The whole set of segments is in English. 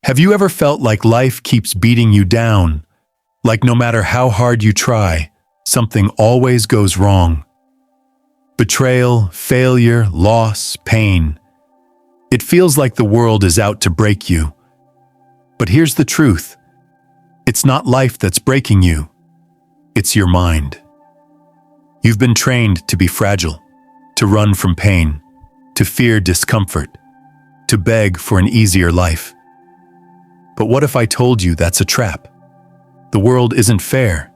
Have you ever felt like life keeps beating you down? Like no matter how hard you try, something always goes wrong? Betrayal, failure, loss, pain. It feels like the world is out to break you. But here's the truth. It's not life that's breaking you. It's your mind. You've been trained to be fragile, to run from pain, to fear discomfort, to beg for an easier life. But what if I told you that's a trap? The world isn't fair.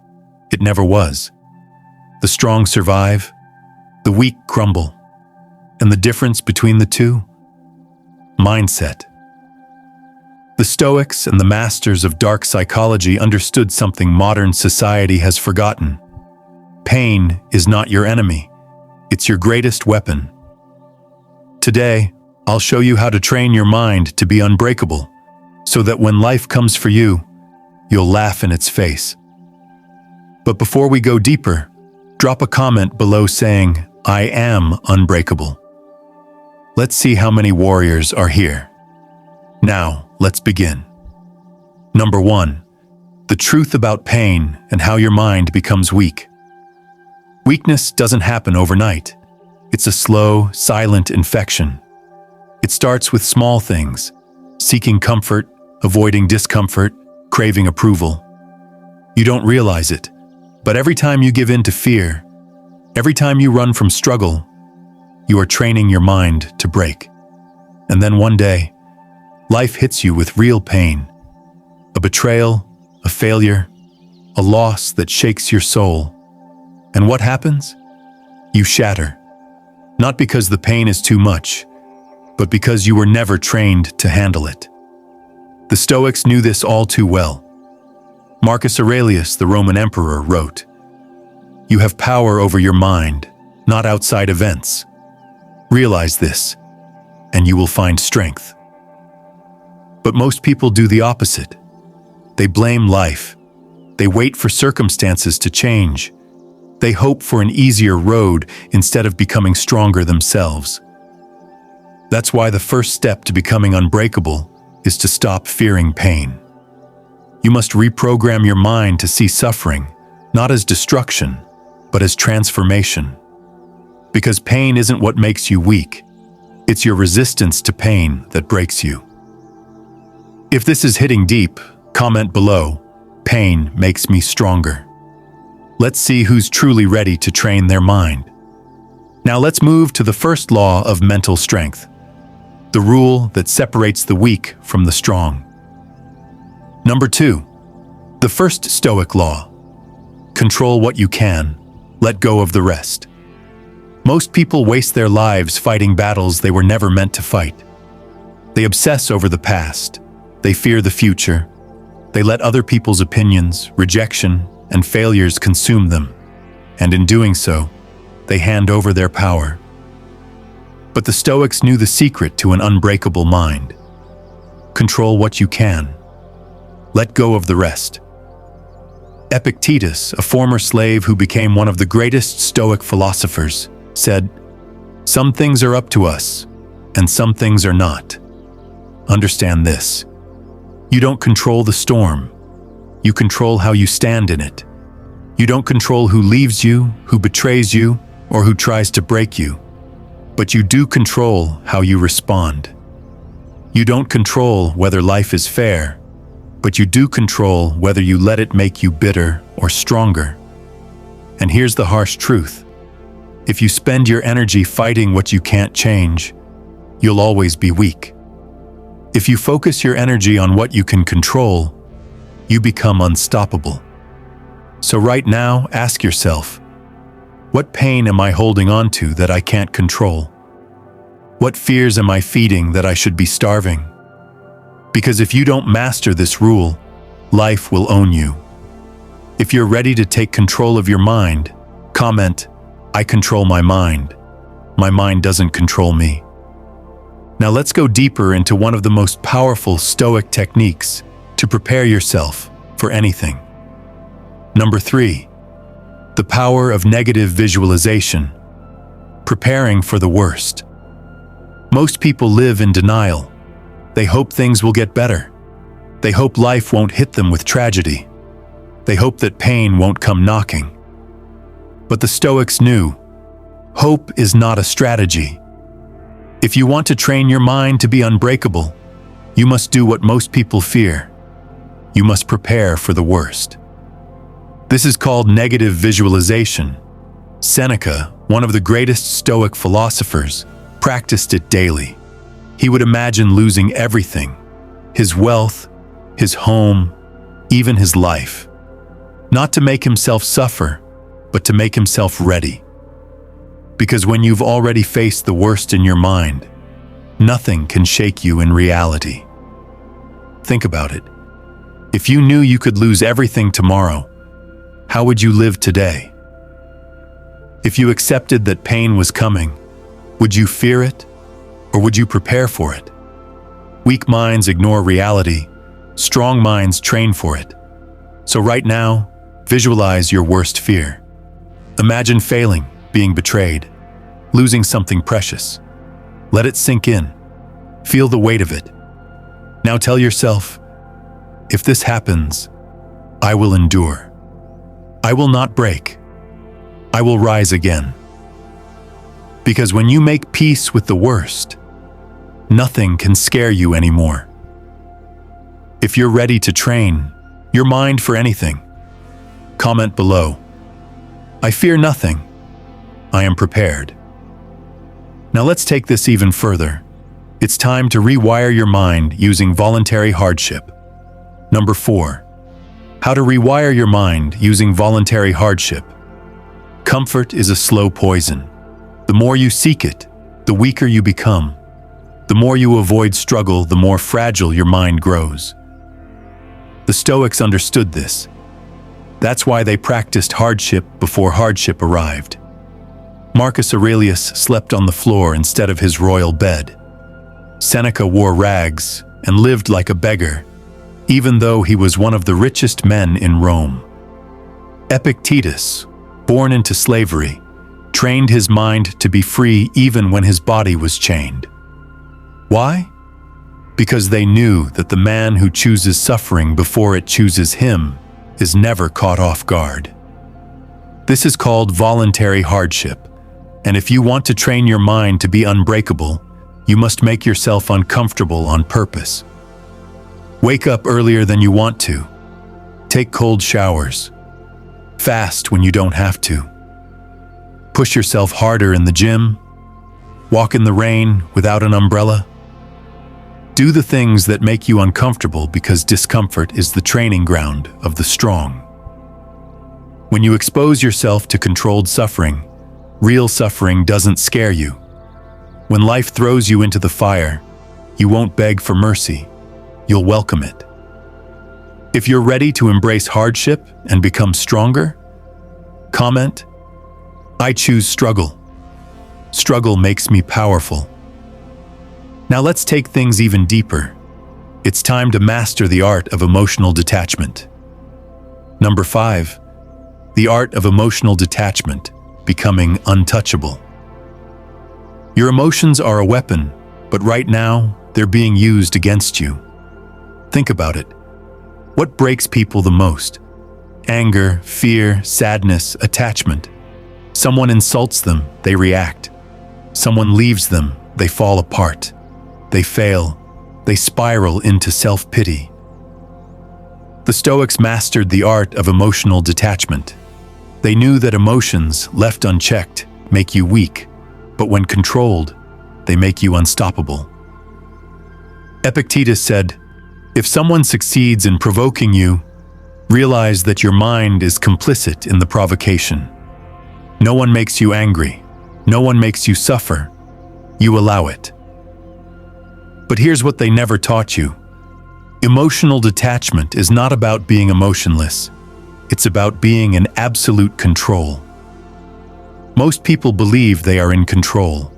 It never was. The strong survive, the weak crumble. And the difference between the two? Mindset. The Stoics and the masters of dark psychology understood something modern society has forgotten. Pain is not your enemy. It's your greatest weapon. Today, I'll show you how to train your mind to be unbreakable, so that when life comes for you, you'll laugh in its face. But before we go deeper, drop a comment below saying, "I am unbreakable." Let's see how many warriors are here. Now, let's begin. Number 1, the truth about pain and how your mind becomes weak. Weakness doesn't happen overnight. It's a slow, silent infection. It starts with small things: seeking comfort, avoiding discomfort, craving approval. You don't realize it, but every time you give in to fear, every time you run from struggle, you are training your mind to break. And then one day, life hits you with real pain. A betrayal, a failure, a loss that shakes your soul. And what happens? You shatter. Not because the pain is too much, but because you were never trained to handle it. The Stoics knew this all too well. Marcus Aurelius, the Roman emperor, wrote, "You have power over your mind, not outside events. Realize this, and you will find strength." But most people do the opposite. They blame life. They wait for circumstances to change. They hope for an easier road instead of becoming stronger themselves. That's why the first step to becoming unbreakable is to stop fearing pain. You must reprogram your mind to see suffering, not as destruction, but as transformation. Because pain isn't what makes you weak. It's your resistance to pain that breaks you. If this is hitting deep, comment below, "Pain makes me stronger." Let's see who's truly ready to train their mind. Now let's move to the first law of mental strength, the rule that separates the weak from the strong. Number 2, the first Stoic law: control what you can, let go of the rest. Most people waste their lives fighting battles they were never meant to fight. They obsess over the past, they fear the future, they let other people's opinions, rejection, and failures consume them, and in doing so, they hand over their power. But the Stoics knew the secret to an unbreakable mind. Control what you can. Let go of the rest. Epictetus, a former slave who became one of the greatest Stoic philosophers, said, "Some things are up to us, and some things are not. Understand this. You don't control the storm. You control how you stand in it. You don't control who leaves you, who betrays you, or who tries to break you. But you do control how you respond. You don't control whether life is fair, but you do control whether you let it make you bitter or stronger. And here's the harsh truth. If you spend your energy fighting what you can't change, you'll always be weak. If you focus your energy on what you can control, you become unstoppable. So right now, ask yourself, what pain am I holding on to that I can't control? What fears am I feeding that I should be starving? Because if you don't master this rule, life will own you. If you're ready to take control of your mind, comment, "I control my mind. My mind doesn't control me." Now let's go deeper into one of the most powerful Stoic techniques to prepare yourself for anything. Number 3, the power of negative visualization, preparing for the worst. Most people live in denial. They hope things will get better. They hope life won't hit them with tragedy. They hope that pain won't come knocking. But the Stoics knew, hope is not a strategy. If you want to train your mind to be unbreakable, you must do what most people fear. You must prepare for the worst. This is called negative visualization. Seneca, one of the greatest Stoic philosophers, practiced it daily. He would imagine losing everything, his wealth, his home, even his life. Not to make himself suffer, but to make himself ready. Because when you've already faced the worst in your mind, nothing can shake you in reality. Think about it. If you knew you could lose everything tomorrow, how would you live today? If you accepted that pain was coming, would you fear it, or would you prepare for it? Weak minds ignore reality. Strong minds train for it. So right now, visualize your worst fear. Imagine failing, being betrayed, losing something precious. Let it sink in. Feel the weight of it. Now tell yourself, if this happens, I will endure. I will not break. I will rise again. Because when you make peace with the worst, nothing can scare you anymore. If you're ready to train your mind for anything, comment below. I fear nothing. I am prepared. Now let's take this even further. It's time to rewire your mind using voluntary hardship. Number 4. How to rewire your mind using voluntary hardship. Comfort is a slow poison. The more you seek it, the weaker you become. The more you avoid struggle, the more fragile your mind grows. The Stoics understood this. That's why they practiced hardship before hardship arrived. Marcus Aurelius slept on the floor instead of his royal bed. Seneca wore rags and lived like a beggar, even though he was one of the richest men in Rome. Epictetus, born into slavery, trained his mind to be free even when his body was chained. Why? Because they knew that the man who chooses suffering before it chooses him is never caught off guard. This is called voluntary hardship, and if you want to train your mind to be unbreakable, you must make yourself uncomfortable on purpose. Wake up earlier than you want to. Take cold showers. Fast when you don't have to. Push yourself harder in the gym. Walk in the rain without an umbrella. Do the things that make you uncomfortable because discomfort is the training ground of the strong. When you expose yourself to controlled suffering, real suffering doesn't scare you. When life throws you into the fire, you won't beg for mercy. You'll welcome it. If you're ready to embrace hardship and become stronger, comment, I choose struggle. Struggle makes me powerful. Now let's take things even deeper. It's time to master the art of emotional detachment. Number 5, the art of emotional detachment, becoming untouchable. Your emotions are a weapon, but right now, they're being used against you. Think about it. What breaks people the most? Anger, fear, sadness, attachment. Someone insults them, they react. Someone leaves them, they fall apart. They fail. They spiral into self-pity. The Stoics mastered the art of emotional detachment. They knew that emotions, left unchecked, make you weak, but when controlled, they make you unstoppable. Epictetus said, if someone succeeds in provoking you, realize that your mind is complicit in the provocation. No one makes you angry. No one makes you suffer. You allow it. But here's what they never taught you. Emotional detachment is not about being emotionless. It's about being in absolute control. Most people believe they are in control,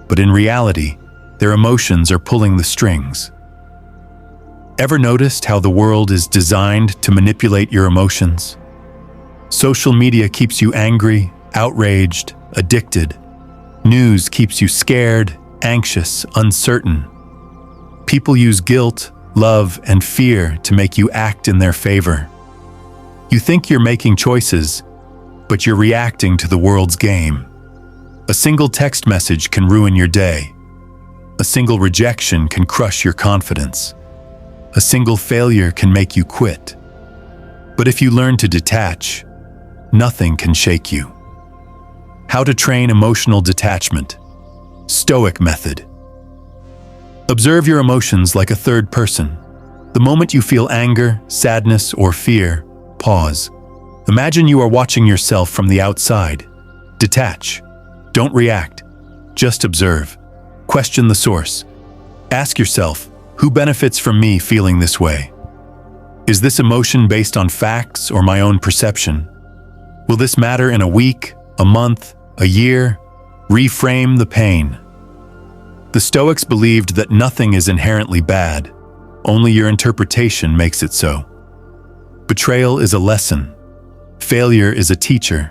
but in reality, their emotions are pulling the strings. Ever noticed how the world is designed to manipulate your emotions? Social media keeps you angry, outraged, addicted. News keeps you scared, anxious, uncertain. People use guilt, love, and fear to make you act in their favor. You think you're making choices, but you're reacting to the world's game. A single text message can ruin your day. A single rejection can crush your confidence. A single failure can make you quit. But if you learn to detach, nothing can shake you. How to train emotional detachment. Stoic method. Observe your emotions like a third person. The moment you feel anger, sadness, or fear, pause. Imagine you are watching yourself from the outside. Detach. Don't react. Just observe. Question the source. Ask yourself, who benefits from me feeling this way? Is this emotion based on facts or my own perception? Will this matter in a week, a month, a year? Reframe the pain. The Stoics believed that nothing is inherently bad, only your interpretation makes it so. Betrayal is a lesson. Failure is a teacher.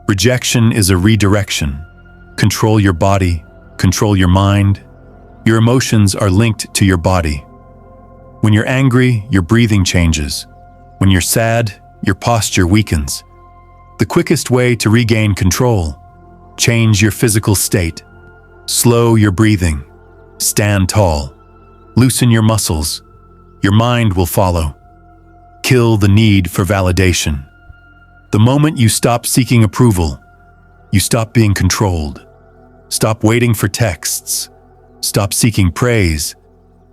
Rejection is a redirection. Control your body, control your mind. Your emotions are linked to your body. When you're angry, your breathing changes. When you're sad, your posture weakens. The quickest way to regain control: change your physical state. Slow your breathing. Stand tall. Loosen your muscles. Your mind will follow. Kill the need for validation. The moment you stop seeking approval, you stop being controlled. Stop waiting for texts. Stop seeking praise.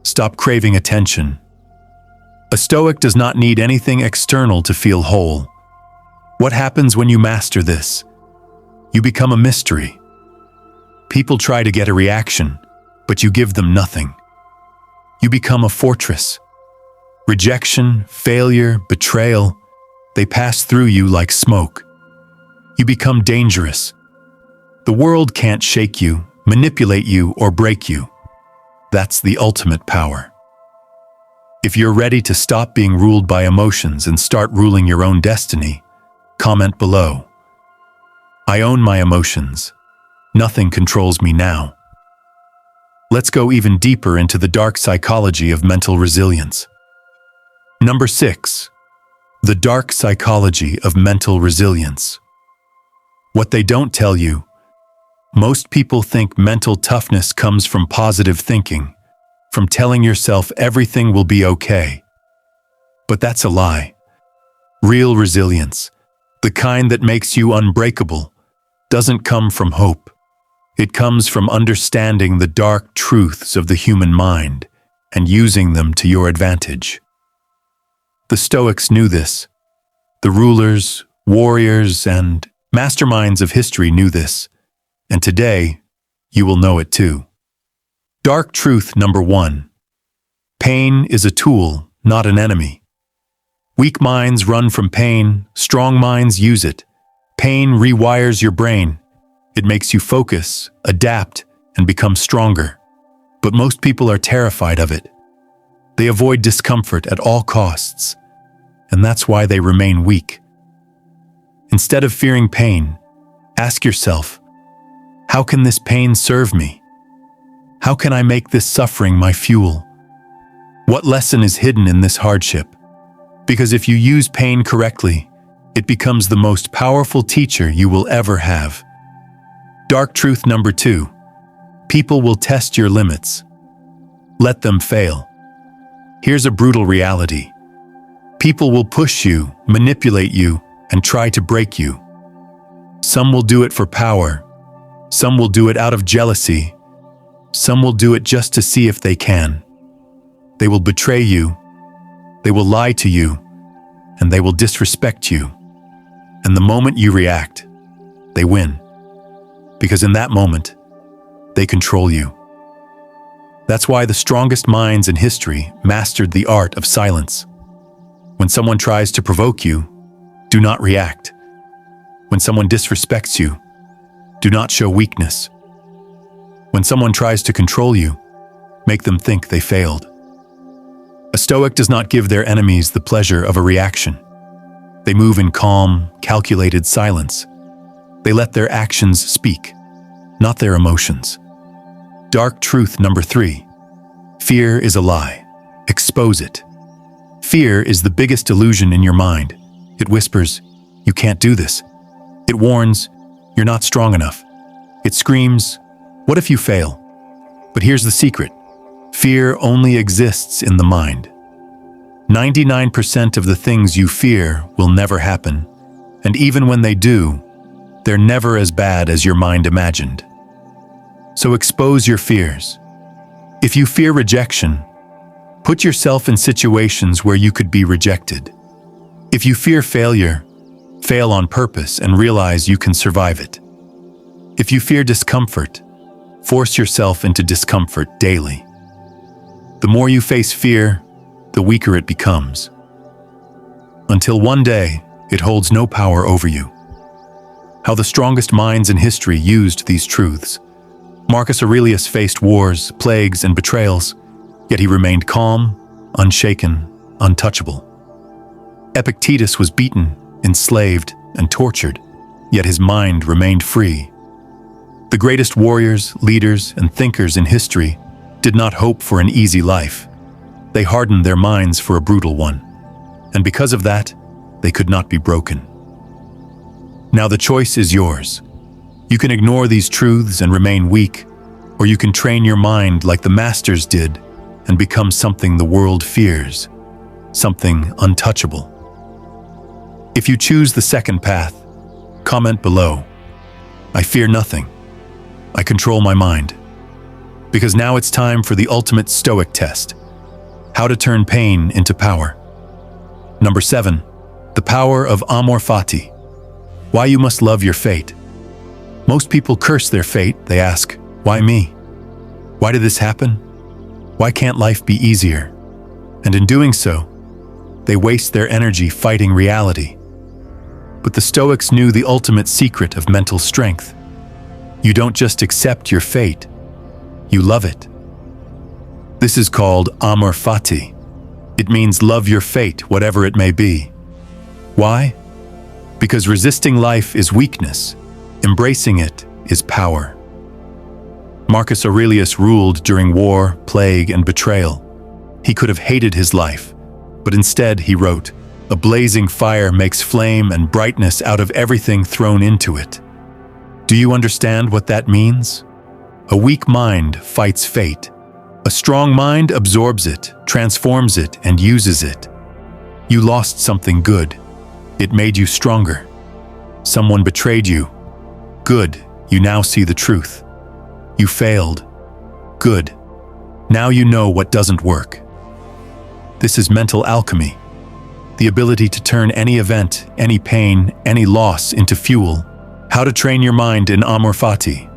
Stop craving attention. A Stoic does not need anything external to feel whole. What happens when you master this? You become a mystery. People try to get a reaction, but you give them nothing. You become a fortress. Rejection, failure, betrayal, they pass through you like smoke. You become dangerous. The world can't shake you, manipulate you, or break you. That's the ultimate power. If you're ready to stop being ruled by emotions and start ruling your own destiny, comment below. I own my emotions. Nothing controls me now. Let's go even deeper into the dark psychology of mental resilience. Number 6. The dark psychology of mental resilience. What they don't tell you: most people think mental toughness comes from positive thinking, from telling yourself everything will be okay. But that's a lie. Real resilience, the kind that makes you unbreakable, doesn't come from hope. It comes from understanding the dark truths of the human mind and using them to your advantage. The Stoics knew this. The rulers, warriors, and masterminds of history knew this. And today, you will know it too. Dark truth number 1. Pain is a tool, not an enemy. Weak minds run from pain, strong minds use it. Pain rewires your brain. It makes you focus, adapt, and become stronger. But most people are terrified of it. They avoid discomfort at all costs, and that's why they remain weak. Instead of fearing pain, ask yourself, how can this pain serve me? How can I make this suffering my fuel? What lesson is hidden in this hardship? Because if you use pain correctly, it becomes the most powerful teacher you will ever have. Dark truth number 2. People will test your limits. Let them fail. Here's a brutal reality. People will push you, manipulate you, and try to break you. Some will do it for power. Some will do it out of jealousy. Some will do it just to see if they can. They will betray you. They will lie to you. And they will disrespect you. And the moment you react, they win. Because in that moment, they control you. That's why the strongest minds in history mastered the art of silence. When someone tries to provoke you, do not react. When someone disrespects you, do not show weakness. When someone tries to control you, make them think they failed. A Stoic does not give their enemies the pleasure of a reaction. They move in calm, calculated silence. They let their actions speak, not their emotions. Dark truth number 3. Fear is a lie. expose it. Fear is the biggest illusion in your mind. It whispers, "You can't do this." It warns, "You're not strong enough." It screams, "What if you fail?" But here's the secret. Fear only exists in the mind. 99% of the things you fear will never happen, and even when they do, they're never as bad as your mind imagined. So expose your fears. If you fear rejection, put yourself in situations where you could be rejected. If you fear failure, fail on purpose and realize you can survive it. If you fear discomfort, force yourself into discomfort daily. The more you face fear, the weaker it becomes. Until one day, it holds no power over you. How the strongest minds in history used these truths. Marcus Aurelius faced wars, plagues, and betrayals, yet he remained calm, unshaken, untouchable. Epictetus was beaten, enslaved, and tortured, yet his mind remained free. The greatest warriors, leaders, and thinkers in history did not hope for an easy life. They hardened their minds for a brutal one, and because of that, they could not be broken. Now the choice is yours. You can ignore these truths and remain weak, or you can train your mind like the masters did and become something the world fears, something untouchable. If you choose the second path, comment below. I fear nothing. I control my mind. Because now it's time for the ultimate Stoic test. How to turn pain into power. Number 7. The power of amor fati. Why you must love your fate. Most people curse their fate. They ask, why me? Why did this happen? Why can't life be easier? And in doing so, they waste their energy fighting reality. But the Stoics knew the ultimate secret of mental strength. You don't just accept your fate, you love it. This is called amor fati. It means love your fate, whatever it may be. Why? Because resisting life is weakness, embracing it is power. Marcus Aurelius ruled during war, plague, and betrayal. He could have hated his life, but instead he wrote, "A blazing fire makes flame and brightness out of everything thrown into it." Do you understand what that means? A weak mind fights fate. A strong mind absorbs it, transforms it, and uses it. You lost something good. It made you stronger. Someone betrayed you. Good, you now see the truth. You failed. Good. Now you know what doesn't work. This is mental alchemy. The ability to turn any event, any pain, any loss into fuel. How to train your mind in amor fati.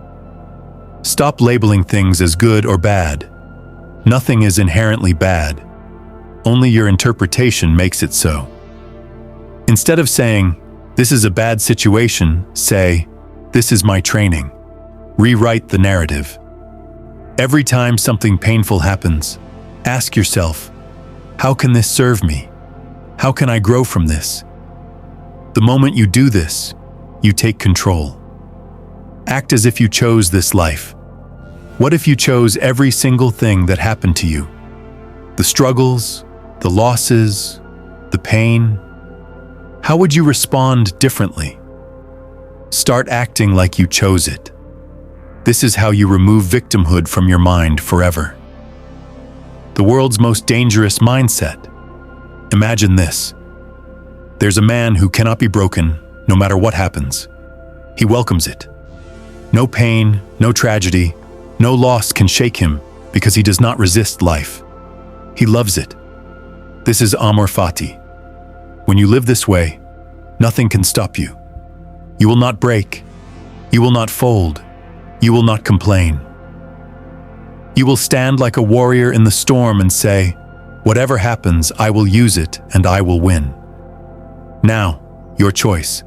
Stop labeling things as good or bad. Nothing is inherently bad. Only your interpretation makes it so. Instead of saying, "This is a bad situation," say, "This is my training." Rewrite the narrative. Every time something painful happens, ask yourself, how can this serve me? How can I grow from this? The moment you do this, you take control. Act as if you chose this life. What if you chose every single thing that happened to you? The struggles, the losses, the pain. How would you respond differently? Start acting like you chose it. This is how you remove victimhood from your mind forever. The world's most dangerous mindset. Imagine this. There's a man who cannot be broken, no matter what happens. He welcomes it. No pain, no tragedy, no loss can shake him because he does not resist life. He loves it. This is amor fati. When you live this way, nothing can stop you. You will not break. You will not fold. You will not complain. You will stand like a warrior in the storm and say, "Whatever happens, I will use it and I will win." Now, your choice.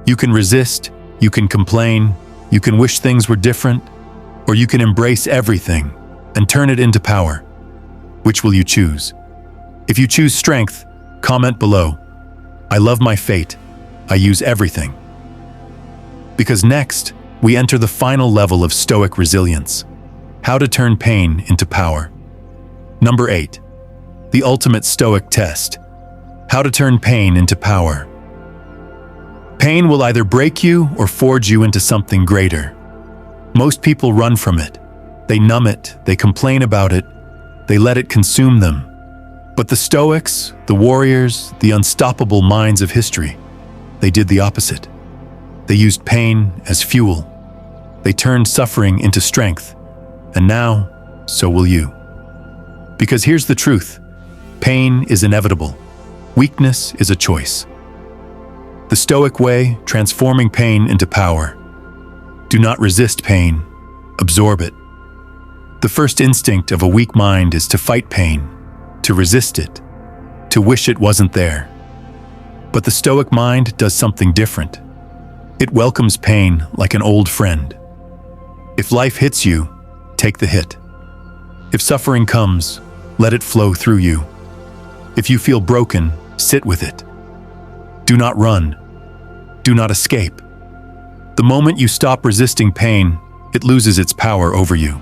You can resist, you can complain, you can wish things were different, or you can embrace everything and turn it into power. Which will you choose? If you choose strength, comment below. I love my fate. I use everything. Because next, we enter the final level of Stoic resilience. How to turn pain into power. Number 8. the ultimate Stoic test. How to turn pain into power. Pain will either break you or forge you into something greater. Most people run from it. They numb it, they complain about it, they let it consume them. But the Stoics, the warriors, the unstoppable minds of history, they did the opposite. They used pain as fuel. They turned suffering into strength. And now, so will you. Because here's the truth. Pain is inevitable. Weakness is a choice. The Stoic way, transforming pain into power. Do not resist pain, absorb it. The first instinct of a weak mind is to fight pain, to resist it, to wish it wasn't there. But the Stoic mind does something different. It welcomes pain like an old friend. If life hits you, take the hit. If suffering comes, let it flow through you. If you feel broken, sit with it. Do not run. Do not escape. The moment you stop resisting pain, it loses its power over you.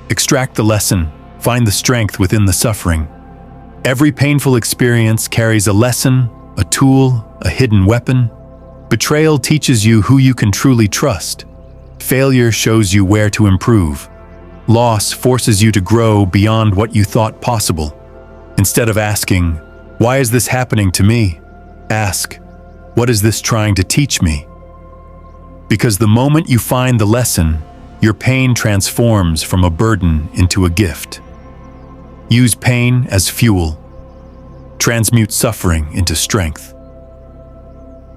Extract the lesson, find the strength within the suffering. Every painful experience carries a lesson, a tool, a hidden weapon. Betrayal teaches you who you can truly trust. Failure shows you where to improve. Loss forces you to grow beyond what you thought possible. Instead of asking, "Why is this happening to me?" ask, "What is this trying to teach me?" Because the moment you find the lesson, your pain transforms from a burden into a gift. Use pain as fuel. Transmute suffering into strength.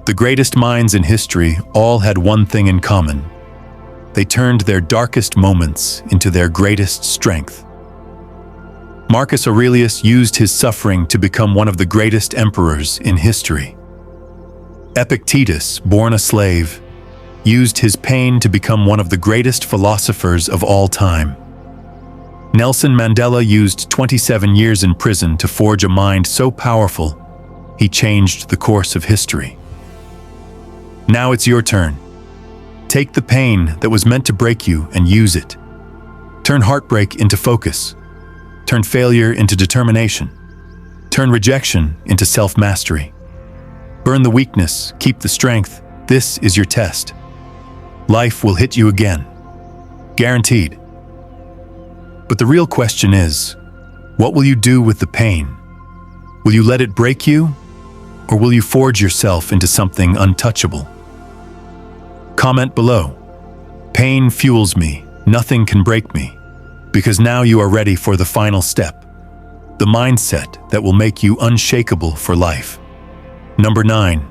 The greatest minds in history all had one thing in common. They turned their darkest moments into their greatest strength. Marcus Aurelius used his suffering to become one of the greatest emperors in history. Epictetus, born a slave, used his pain to become one of the greatest philosophers of all time. Nelson Mandela used 27 years in prison to forge a mind so powerful, he changed the course of history. Now it's your turn. Take the pain that was meant to break you and use it. Turn heartbreak into focus. Turn failure into determination. Turn rejection into self-mastery. Burn the weakness, keep the strength. This is your test. Life will hit you again. Guaranteed. But the real question is, what will you do with the pain? Will you let it break you, or will you forge yourself into something untouchable? Comment below. Pain fuels me, nothing can break me, because now you are ready for the final step, the mindset that will make you unshakable for life. Number 9,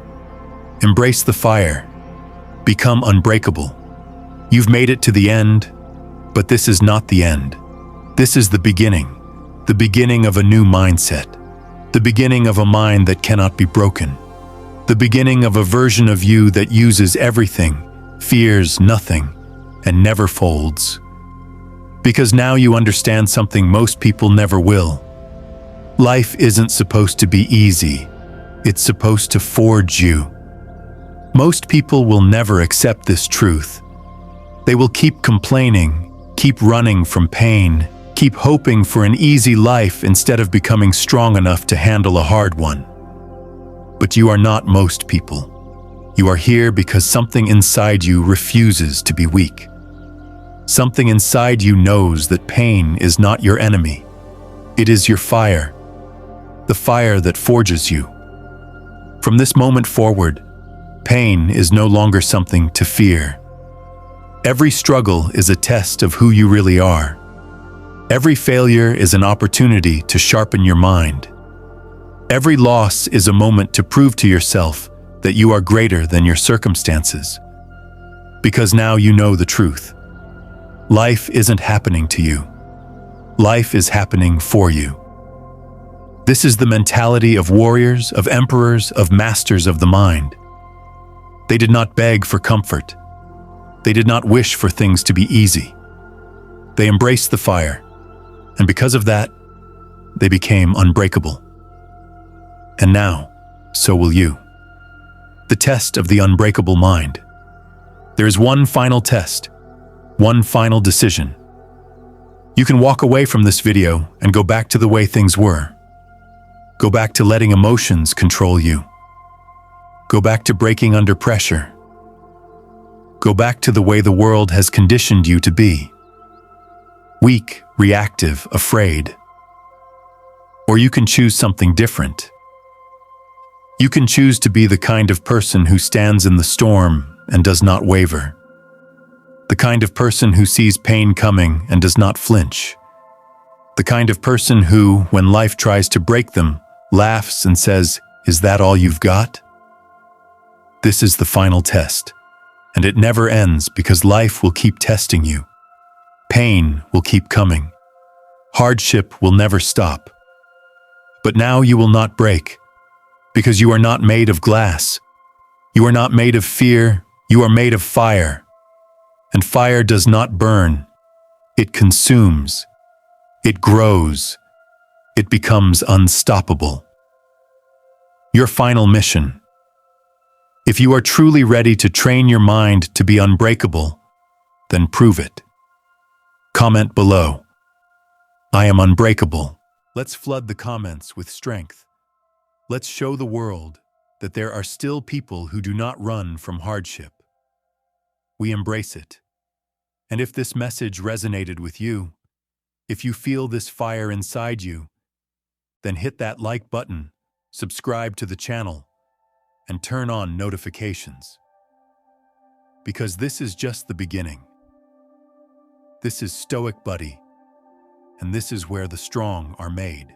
embrace the fire. Become unbreakable. You've made it to the end, but this is not the end. This is the beginning of a new mindset, the beginning of a mind that cannot be broken, the beginning of a version of you that uses everything, fears nothing, and never folds. Because now you understand something most people never will. Life isn't supposed to be easy. It's supposed to forge you. Most people will never accept this truth. They will keep complaining, keep running from pain, keep hoping for an easy life instead of becoming strong enough to handle a hard one. But you are not most people. You are here because something inside you refuses to be weak. Something inside you knows that pain is not your enemy. It is your fire, the fire that forges you. From this moment forward, pain is no longer something to fear. Every struggle is a test of who you really are. Every failure is an opportunity to sharpen your mind. Every loss is a moment to prove to yourself that you are greater than your circumstances. Because now you know the truth. Life isn't happening to you. Life is happening for you. This is the mentality of warriors, of emperors, of masters of the mind. They did not beg for comfort. They did not wish for things to be easy. They embraced the fire, and because of that, they became unbreakable. And now, so will you. The test of the unbreakable mind. There is one final test, one final decision. You can walk away from this video and go back to the way things were. Go back to letting emotions control you. Go back to breaking under pressure. Go back to the way the world has conditioned you to be. Weak, reactive, afraid. Or you can choose something different. You can choose to be the kind of person who stands in the storm and does not waver. The kind of person who sees pain coming and does not flinch. The kind of person who, when life tries to break them, laughs and says, "Is that all you've got?" This is the final test, and it never ends because life will keep testing you. Pain will keep coming. Hardship will never stop. But now you will not break, because you are not made of glass. You are not made of fear, you are made of fire. And fire does not burn. It consumes. It grows. It becomes unstoppable. Your final mission. If you are truly ready to train your mind to be unbreakable, then prove it. Comment below. I am unbreakable. Let's flood the comments with strength. Let's show the world that there are still people who do not run from hardship. We embrace it. And if this message resonated with you, if you feel this fire inside you, then hit that like button, subscribe to the channel, and turn on notifications. Because this is just the beginning. This is Stoic Buddy, and this is where the strong are made.